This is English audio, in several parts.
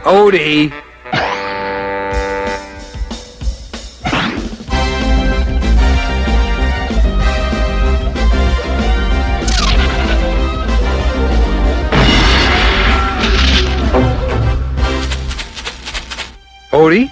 Odie! Odie?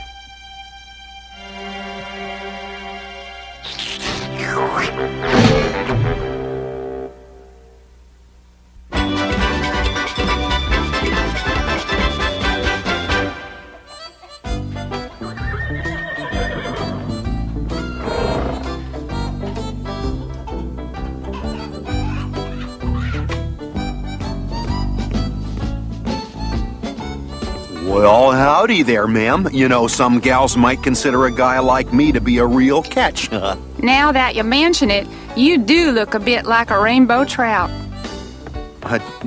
Well, howdy there, ma'am. You know, some gals might consider a guy like me to be a real catch. Now that you mention it, you do look a bit like a rainbow trout.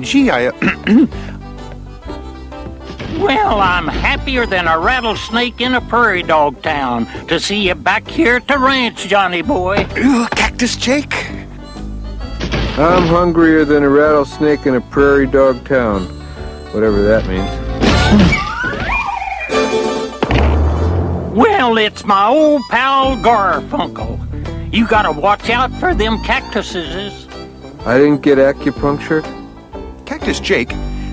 Gee, Well, I'm happier than a rattlesnake in a prairie dog town to see you back here at the ranch, Johnny boy. Cactus Jake? I'm hungrier than a rattlesnake in a prairie dog town. Whatever that means. Well, it's my old pal Garfunkel. You gotta watch out for them cactuses. I didn't get acupuncture. Cactus Jake?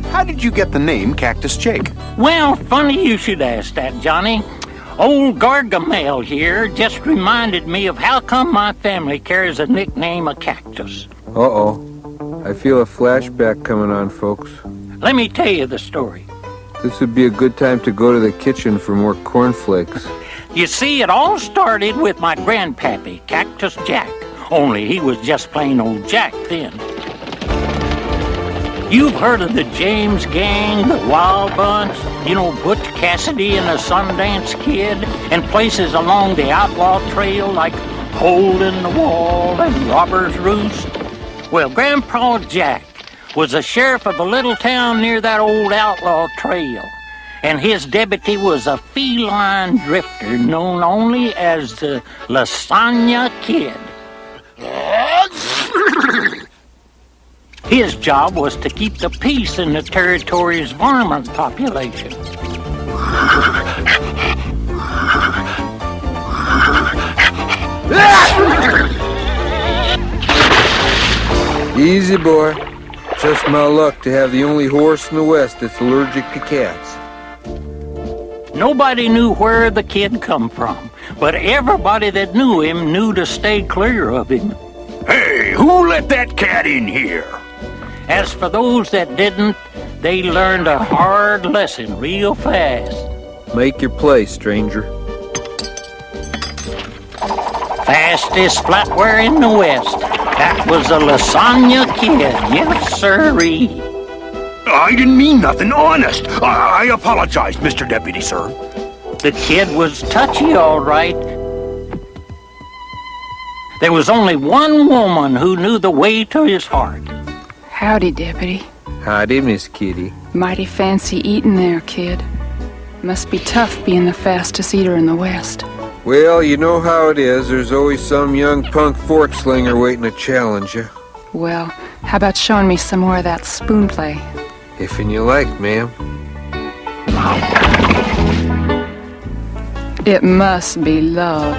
How did you get the name Cactus Jake? Well, funny you should ask that, Johnny. Old Gargamel here just reminded me of how come my family carries a nickname of Cactus. Uh-oh. I feel a flashback coming on, folks. Let me tell you the story. This would be a good time to go to the kitchen for more cornflakes. You see, it all started with my grandpappy, Cactus Jack. Only he was just plain old Jack then. You've heard of the James Gang, the Wild Bunch, you know, Butch Cassidy and the Sundance Kid, and places along the Outlaw Trail like Hole in the Wall and Robber's Roost? Well, Grandpa Jack was the sheriff of a little town near that old outlaw trail, and his deputy was a feline drifter known only as the Lasagna Kid. His job was to keep the peace in the territory's varmint population. Easy, boy. Just my luck to have the only horse in the West that's allergic to cats. Nobody knew where the kid come from, but everybody that knew him knew to stay clear of him. Hey, who let that cat in here? As for those that didn't, they learned a hard lesson real fast. Make your play, stranger. Fastest flatware in the West. That was a Lasagna Kid, yes sirree. I didn't mean nothing, honest. I apologize, Mr. Deputy, sir. The kid was touchy, all right. There was only one woman who knew the way to his heart. Howdy, Deputy. Howdy, Miss Kitty. Mighty fancy eating there, kid. Must be tough being the fastest eater in the West. Well, you know how it is. There's always some young punk fork slinger waiting to challenge you. Well, how about showing me some more of that spoon play? If and you like, ma'am. It must be love.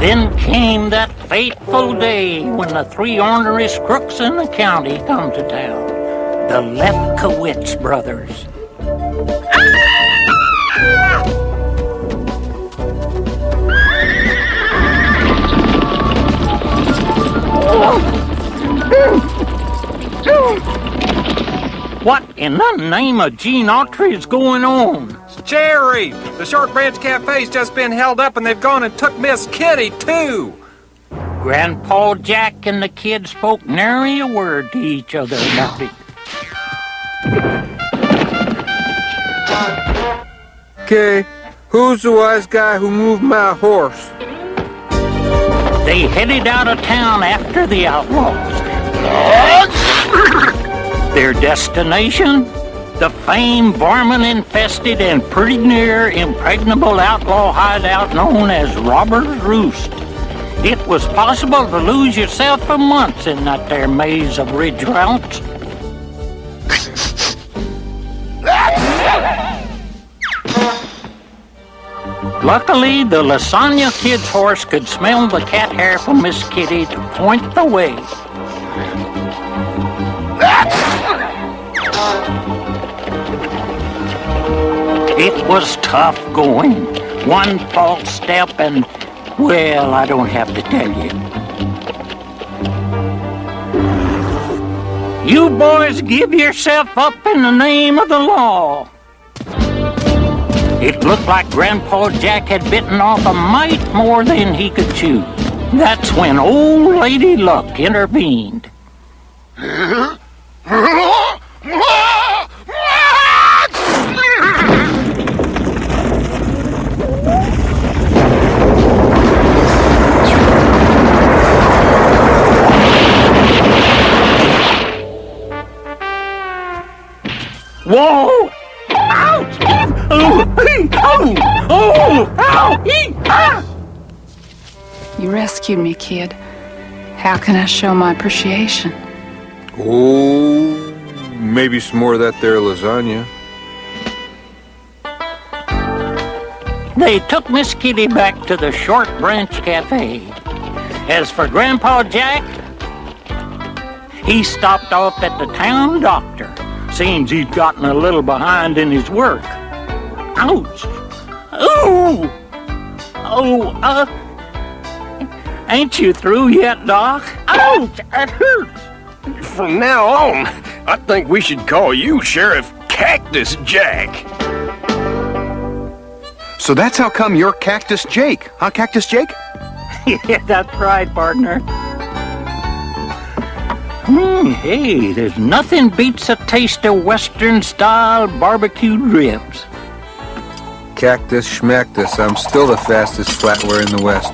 Then came that fateful day when the three orneriest crooks in the county come to town. The Lefkowitz brothers. What in the name of Gene Autry is going on? Jerry! The Short Branch Cafe's just been held up and they've gone and took Miss Kitty, too! Grandpa Jack and the kid spoke nary a word to each other about it. Okay, who's the wise guy who moved my horse? They headed out of town after the outlaws. Their destination? The famed varmint-infested and pretty near impregnable outlaw hideout known as Robber's Roost. It was possible to lose yourself for months in that there maze of ridge routes. Luckily, the lasagna kid's horse could smell the cat hair from Miss Kitty to point the way. It was tough going. One false step and, well, I don't have to tell you. You boys give yourself up in the name of the law. It looked like Grandpa Jack had bitten off a mite more than he could chew. That's when old Lady Luck intervened. Whoa! Ouch! You rescued me, kid. How can I show my appreciation? Oh, maybe some more of that there lasagna. They took Miss Kitty back to the Short Branch Cafe. As for Grandpa Jack, he stopped off at the town doctor. Seems he'd gotten a little behind in his work. Ouch! Ooh! Oh, ain't you through yet, Doc? Ouch! It hurts! From now on, I think we should call you Sheriff Cactus Jack. So that's how come you're Cactus Jake, huh, Cactus Jake? Yeah, that's right, partner. Hey, there's nothing beats a taste of Western-style barbecued ribs. Cactus schmactus. I'm still the fastest flatware in the West.